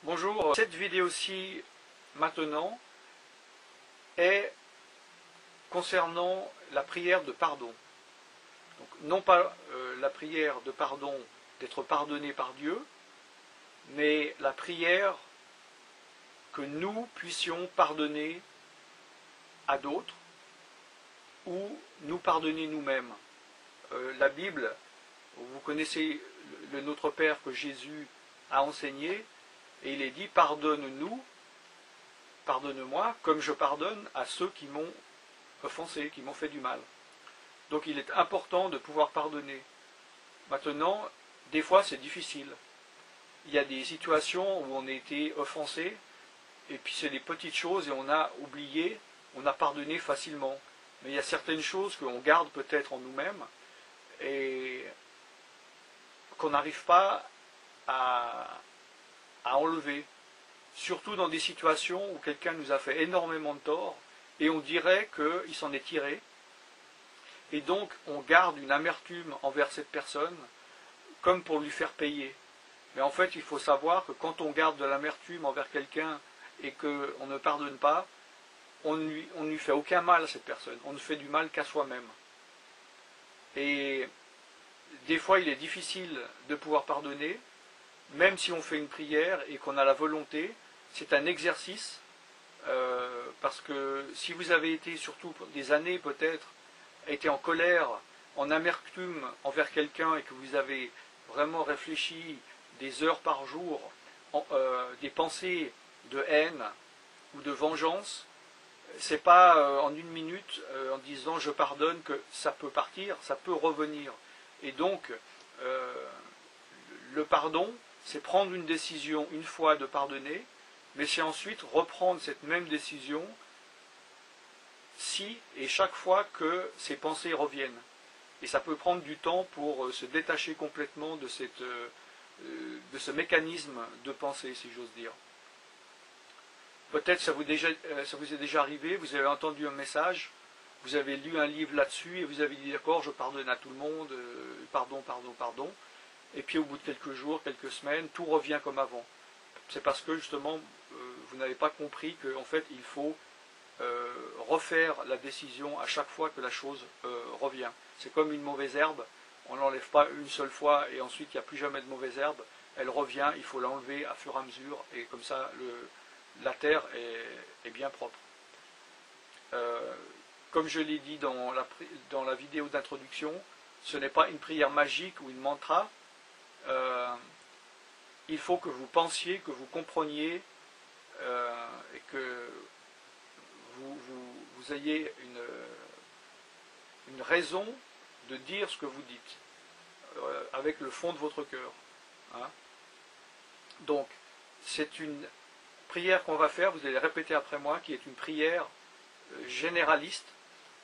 Bonjour, cette vidéo-ci maintenant est concernant la prière de pardon. Donc, non pas la prière de pardon d'être pardonné par Dieu, mais la prière que nous puissions pardonner à d'autres ou nous pardonner nous-mêmes. La Bible, vous connaissez le Notre Père que Jésus a enseigné, et il est dit: pardonne-nous, pardonne-moi, comme je pardonne à ceux qui m'ont offensé, qui m'ont fait du mal. Donc il est important de pouvoir pardonner. Maintenant, des fois c'est difficile. Il y a des situations où on a été offensé, et puis c'est des petites choses et on a oublié, on a pardonné facilement. Mais il y a certaines choses qu'on garde peut-être en nous-mêmes et qu'on n'arrive pas à enlever. Surtout dans des situations où quelqu'un nous a fait énormément de tort et on dirait qu'il s'en est tiré. Et donc on garde une amertume envers cette personne comme pour lui faire payer. Mais en fait il faut savoir que quand on garde de l'amertume envers quelqu'un et qu'on ne pardonne pas, on ne lui fait aucun mal à cette personne. On ne fait du mal qu'à soi-même. Et des fois il est difficile de pouvoir pardonner, même si on fait une prière et qu'on a la volonté. C'est un exercice, parce que si vous avez été, surtout pour des années peut-être, été en colère, en amertume envers quelqu'un et que vous avez vraiment réfléchi des heures par jour, des pensées de haine ou de vengeance, c'est pas en une minute, en disant je pardonne, que ça peut partir, ça peut revenir. Et donc, le pardon, c'est prendre une décision une fois de pardonner, mais c'est ensuite reprendre cette même décision si et chaque fois que ces pensées reviennent. Et ça peut prendre du temps pour se détacher complètement de ce mécanisme de pensée, si j'ose dire. Peut-être ça vous est déjà arrivé, vous avez entendu un message, vous avez lu un livre là-dessus et vous avez dit d'accord, je pardonne à tout le monde, pardon, pardon, pardon. Et puis au bout de quelques jours, quelques semaines, tout revient comme avant. C'est parce que justement, vous n'avez pas compris qu'en fait, il faut refaire la décision à chaque fois que la chose revient. C'est comme une mauvaise herbe, on ne l'enlève pas une seule fois et ensuite il n'y a plus jamais de mauvaise herbe. Elle revient, il faut l'enlever à fur et à mesure et comme ça, la terre est bien propre. Comme je l'ai dit dans la vidéo d'introduction, ce n'est pas une prière magique ou une mantra. Il faut que vous pensiez, que vous compreniez et que vous ayez une raison de dire ce que vous dites avec le fond de votre cœur. Hein. Donc, c'est une prière qu'on va faire, vous allez répéter après moi, qui est une prière généraliste,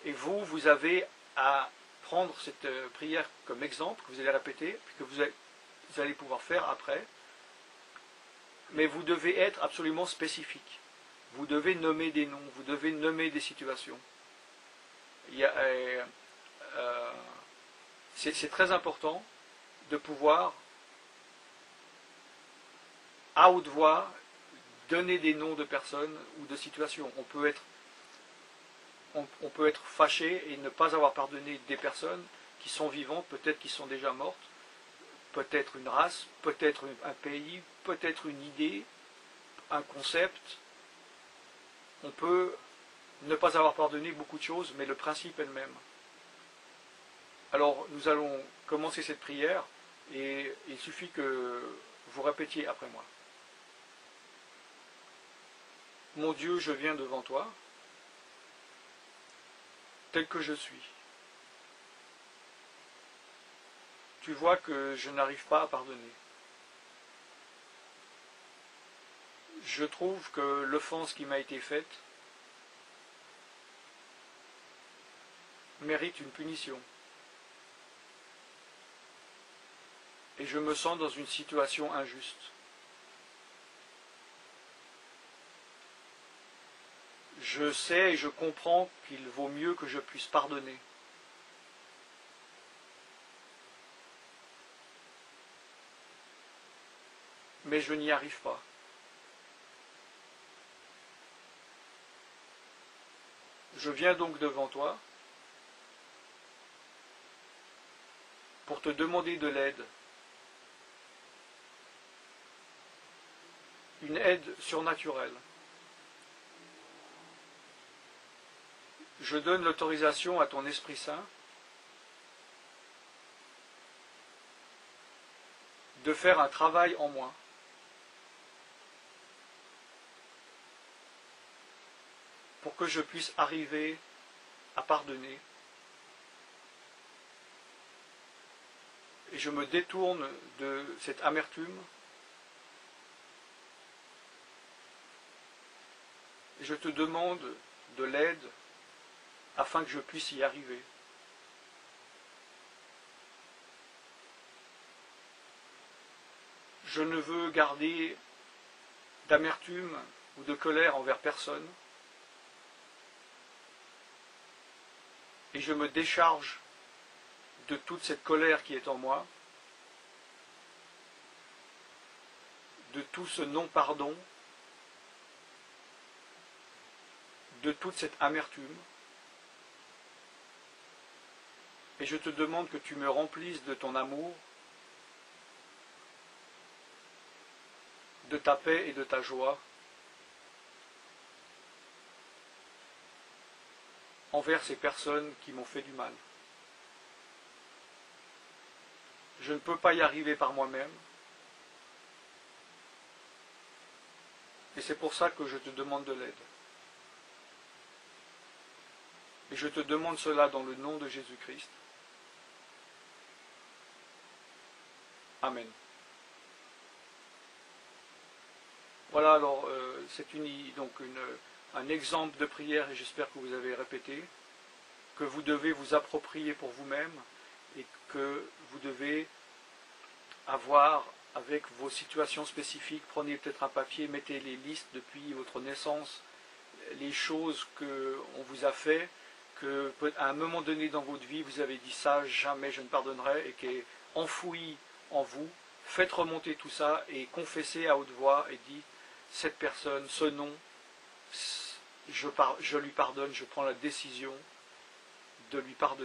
et vous avez à prendre cette prière comme exemple, que vous allez répéter, puis que vous allez pouvoir faire après, mais vous devez être absolument spécifique. Vous devez nommer des noms, vous devez nommer des situations. C'est très important de pouvoir, à haute voix, donner des noms de personnes ou de situations. On peut être fâché et ne pas avoir pardonné des personnes qui sont vivantes, peut-être qui sont déjà mortes, peut-être une race, peut-être un pays, peut-être une idée, un concept. On peut ne pas avoir pardonné beaucoup de choses, mais le principe est le même. Alors nous allons commencer cette prière et il suffit que vous répétiez après moi. Mon Dieu, je viens devant toi, tel que je suis. Tu vois que je n'arrive pas à pardonner. Je trouve que l'offense qui m'a été faite mérite une punition. Et je me sens dans une situation injuste. Je sais et je comprends qu'il vaut mieux que je puisse pardonner. Mais je n'y arrive pas. Je viens donc devant toi pour te demander de l'aide, une aide surnaturelle. Je donne l'autorisation à ton Esprit Saint de faire un travail en moi. Pour que je puisse arriver à pardonner. Et je me détourne de cette amertume. Et je te demande de l'aide afin que je puisse y arriver. Je ne veux garder d'amertume ou de colère envers personne. Et je me décharge de toute cette colère qui est en moi, de tout ce non-pardon, de toute cette amertume. Et je te demande que tu me remplisses de ton amour, de ta paix et de ta joie, envers ces personnes qui m'ont fait du mal. Je ne peux pas y arriver par moi-même. Et c'est pour ça que je te demande de l'aide. Et je te demande cela dans le nom de Jésus-Christ. Amen. Voilà, alors c'est donc un exemple de prière, et j'espère que vous avez répété, que vous devez vous approprier pour vous-même, et que vous devez avoir avec vos situations spécifiques. Prenez peut-être un papier, mettez les listes depuis votre naissance, les choses qu'on vous a fait, qu'à un moment donné dans votre vie, vous avez dit ça, jamais je ne pardonnerai, et qui est enfoui en vous. Faites remonter tout ça et confessez à haute voix et dites, cette personne, ce nom, je lui pardonne, je prends la décision de lui pardonner.